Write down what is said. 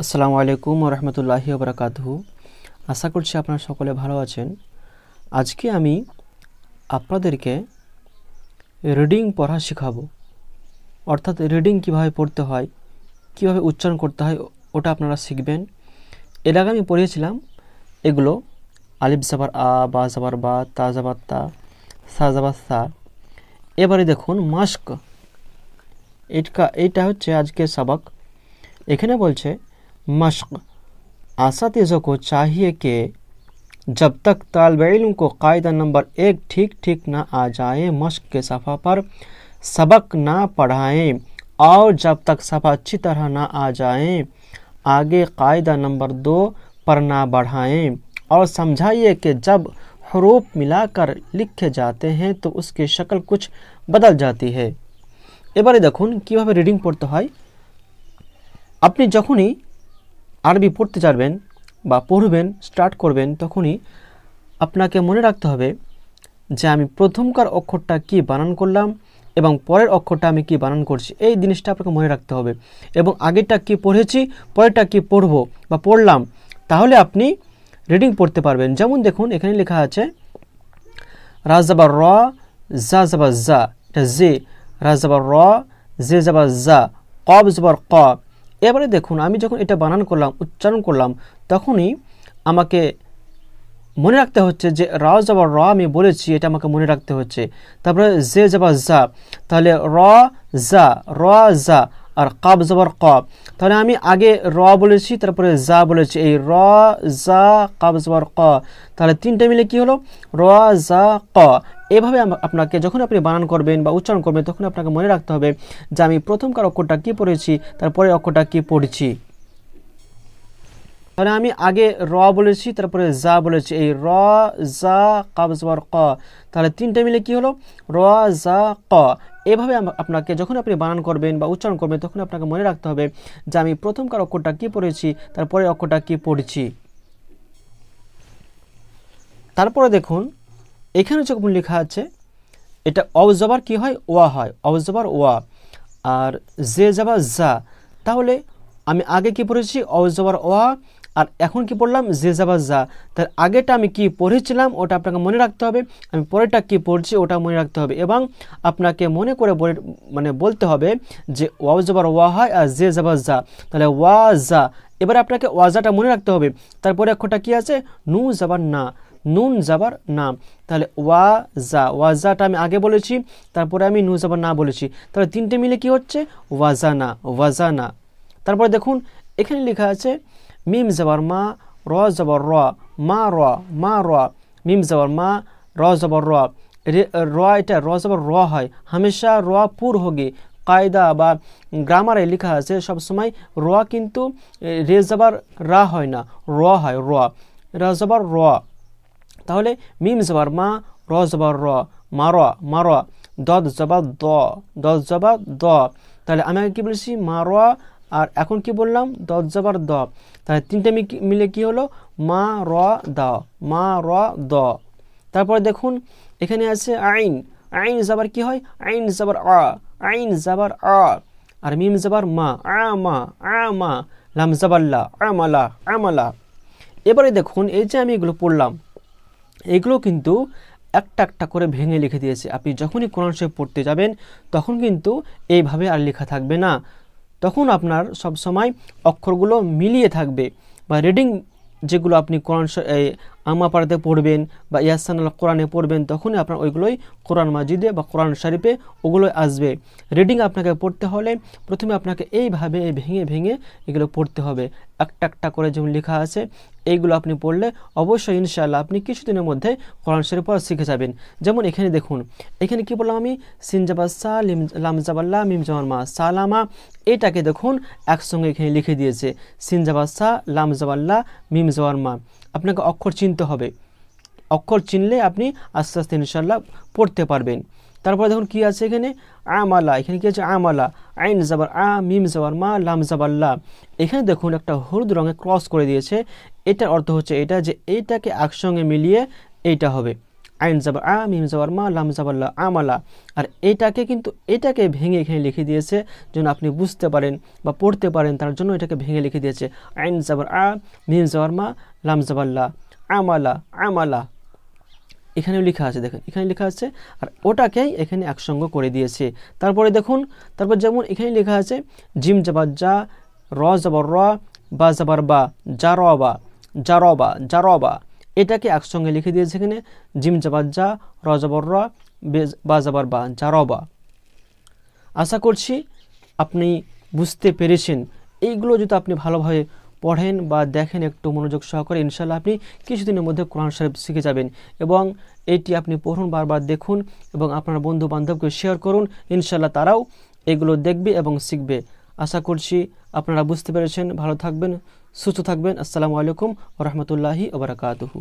আসসালামু আলাইকুম ওয়া রাহমাতুল্লাহি ওয়া বারাকাতুহু। আশা করছি আপনারা সকলে ভালো আছেন। আজকে আমি আপনাদেরকে রিডিং পড়া শেখাবো, অর্থাৎ রিডিং কিভাবে পড়তে হয়, কিভাবে উচ্চারণ করতে হয় ওটা আপনারা শিখবেন। এর আগে আমি পড়িয়েছিলাম এগুলো আলিফ জাবার আ, বা জাবার বা, তা জাবার তা, সা জাবার সা। এবারে দেখুন মাস্ক, এইটা হচ্ছে আজকের সবক। এখানে বলছে मश्क। असातिज़ों को चाहिए कि जब तक तालिब इल्म को कायदा नंबर 1 ठीक ठीक ना आ जाए मश्क के सफ़ा पर सबक ना पढ़ाएं, और जब तक सफ़ा अच्छी तरह ना आ जाए आगे कायदा नंबर 2 पर ना बढ़ाएं, और समझाइए कि जब हरूफ मिलाकर लिखे जाते हैं तो उसकी शक्ल कुछ बदल जाती है। এবারে দেখুন কিভাবে রিডিং পড়তে হয়। আপনি যখনই আরবি পড়তে যাবেন বা পড়বেন স্টার্ট করবেন তখনই আপনাকে মনে রাখতে হবে যে আমি প্রথমকার অক্ষরটা কি বানান করলাম এবং পরের অক্ষরটা আমি কি বানান করছি, এই জিনিসটা আপনাকে মনে রাখতে হবে। এবং আগেরটা কি পড়েছি পরেরটা কি পড়ব বা পড়লাম, তাহলে আপনি রিডিং পড়তে পারবেন। যেমন দেখুন এখানে লেখা আছে রা জাবার র, জা জাবার জা, এটা জে, রা জাবার র, জে জাবার জা, কব জাবার ক। এবারে দেখুন আমি যখন এটা বানান করলাম, উচ্চারণ করলাম, তখনই আমাকে মনে রাখতে হচ্ছে যে রা জাবার র আমি বলেছি, এটা আমাকে মনে রাখতে হচ্ছে। তারপরে জে জাবার জা, তাহলে র জা, র জা, আর কাব জাবার ক। তাহলে আমি আগে র বলেছি তারপরে জা বলেছি, এই র জা কাব জাবার ক, তাহলে তিনটা মিলে কি হলো র জা ক। এভাবে আপনাকে যখন আপনি বানান করবেন বা উচ্চারণ করবেন তখন আপনাকে মনে রাখতে হবে যে আমি প্রথমকার অক্ষরটা কি পড়েছি তারপরে অক্ষরটা কি পড়ছি। তাহলে আমি আগে র বলেছি তারপরে জা বলেছি, এই র জা কাব জাবার ক, তাহলে তিনটা মিলে কি হলো র জা ক। এভাবে আপনাকে যখন আপনি বানান করবেন বা উচ্চারণ করবেন তখন আপনাকে মনে রাখতে হবে যে আমি প্রথমকার অক্ষরটা কি পড়েছি তারপরে অক্ষরটা কি পড়ছি। তারপরে দেখুন এখানে যখন লেখা আছে এটা অব জবর কি হয় ওয়া হয়, অব জবর ওয়া, আর জে জবর জা। তাহলে আমি আগে কি পড়েছি অব জবর ওয়া, আর এখন কি পড়লাম জে জবর জা। তার আগেটা আমি কি পড়েছিলাম ওটা আপনাকে মনে রাখতে হবে, আমি পরেরটা কি পড়ছি ওটা মনে রাখতে হবে, এবং আপনাকে মনে করে বলতে হবে যে অব জবর ওয়া হয় আর জে জবর জা, তাহলে ওয়া জা। এবার আপনাকে ওয়াজাটা মনে রাখতে হবে। তারপরে অক্ষরটা কি আছে নু জবর না, নুন জাবার না, তাহলে ওয়াজা, ওয়াজাটা আমি আগে বলেছি তারপরে আমি নু জাবার না বলেছি, তাহলে তিনটে মিলে কি হচ্ছে ওয়াজানা, ওয়াজানা। তারপরে দেখুন এখানে লেখা আছে মিম জাবার মা, র জাবার র, মা র, মা র, মিম জাবার মা, র জাবার র, র এটা র জাবার র হয়, হামেশা র পুর হোগে। কায়দা বা গ্রামারে লেখা আছে সবসময় র কিন্তু রে জাবার রা হয় না, র হয়, র, র জাবার র। তাহলে মিম জবর মা, র জবর র, মার, মার, দদ জবর দ, দদ জবর দ। তাহলে আমি আগে কি বলেছি মার, আর এখন কি বললাম দদ জবর দ, তাহলে তিনটে মিলে কি হলো মা র দ, মা র দ। তারপরে দেখুন এখানে আছে আইন, আইন জবর কি হয় আইন জবর আ, আইন জবর আ, আর মিম জবর মা, আমা, আমা, লাম জবর লা, আমালা, আমালা। এবারে দেখুন এই যে আমি এগুলো পড়লাম এগুলো কিন্তু একটা একটা করে ভেঙে লিখে দিয়েছে। আপনি যখনই কোরআন শরীফ পড়তে যাবেন তখন কিন্তু এইভাবে আর লেখা থাকবে না, তখন আপনার সব সময় অক্ষরগুলো মিলিয়ে থাকবে। বা রিডিং যেগুলো আপনি কোরআন আমা পাড়াতে পড়বেন বা ইয়াসান আল কোরআনে পড়বেন তখনই আপনার ওইগুলোই কোরআন মাজিদে বা কোরআন শরীফে ওগুলোই আসবে। রিডিং আপনাকে পড়তে হলে প্রথমে আপনাকে এইভাবে ভেঙে ভেঙে এগুলো পড়তে হবে, একটা একটা করে যেমন লেখা আছে এইগুলো আপনি পড়লে অবশ্যই ইনশাআল্লাহ আপনি কিছুদিনের মধ্যে কোরআন শরীফ পড়া শিখে যাবেন। যেমন এখানে দেখুন এখানে কি বললাম আমি সিন জাবার সা, লাম জাবার লা, মিম জাবার মা, সালামা। এটাকে দেখুন একসঙ্গে এখানে লিখে দিয়েছে সিন জাবার সা, লাম জাবার লা, মিম জাবার মা। আপনাকে অক্ষর চিনতে হবে, অক্ষর চিনলে আপনি আস্তে আস্তে ইনশাআল্লাহ পড়তে পারবেন। তারপরে দেখুন কি আছে এখানে আমালা, এখানে কি আছে আমালা, আইন জাবার আ, মিম জাবার মা, লাম জাবার লা। এখানে দেখুন একটা হলুদ রঙে ক্রস করে দিয়েছে, এটার অর্থ হচ্ছে এটা যে এইটাকে একসঙ্গে মিলিয়ে এইটা হবে, আইন যাবার আ, মিম যাবার মা, লাম যাবার লা, আমালা। আর এটাকে কিন্তু এটাকে ভেঙে এখানে লিখে দিয়েছে যেন আপনি বুঝতে পারেন বা পড়তে পারেন, তার জন্য এটাকে ভেঙে লিখে দিয়েছে। আইন যাবার আ, মিম যাবার মা, লাম যাবার লা, আমালা, আমালা। এখানেও লেখা আছে, দেখেন এখানে লেখা আছে, আর ওটাকেই এখানে একসঙ্গে করে দিয়েছে। তারপরে দেখুন, তারপর যেমন এখানে লেখা আছে জিম যাবার যা, র যাবার র, বা যাবার বা, জারবা, জারবা, জারবা। এটাকে একসঙ্গে লিখে দিয়েছে এখানে জিম যাবার যা, র যাবার র, বা যাবার বা, জারবা। আশা করছি আপনি বুঝতে পেরেছেন। এইগুলো যদি আপনি ভালোভাবে পড়েন বা দেখেন একটু মনোযোগ সহকারে, ইনশাল্লাহ আপনি কিছুদিনের মধ্যে কোরআন শরীফ শিখে যাবেন। এবং এটি আপনি পড়ুন, বারবার দেখুন এবং আপনার বন্ধু বান্ধবকে শেয়ার করুন, ইনশাল্লাহ তারাও এগুলো দেখবে এবং শিখবে। আশা করছি আপনারা বুঝতে পেরেছেন। ভালো থাকবেন, সুস্থ থাকবেন। আসসালামু আলাইকুম ওয়া রাহমাতুল্লাহি ওয়া বারাকাতুহু।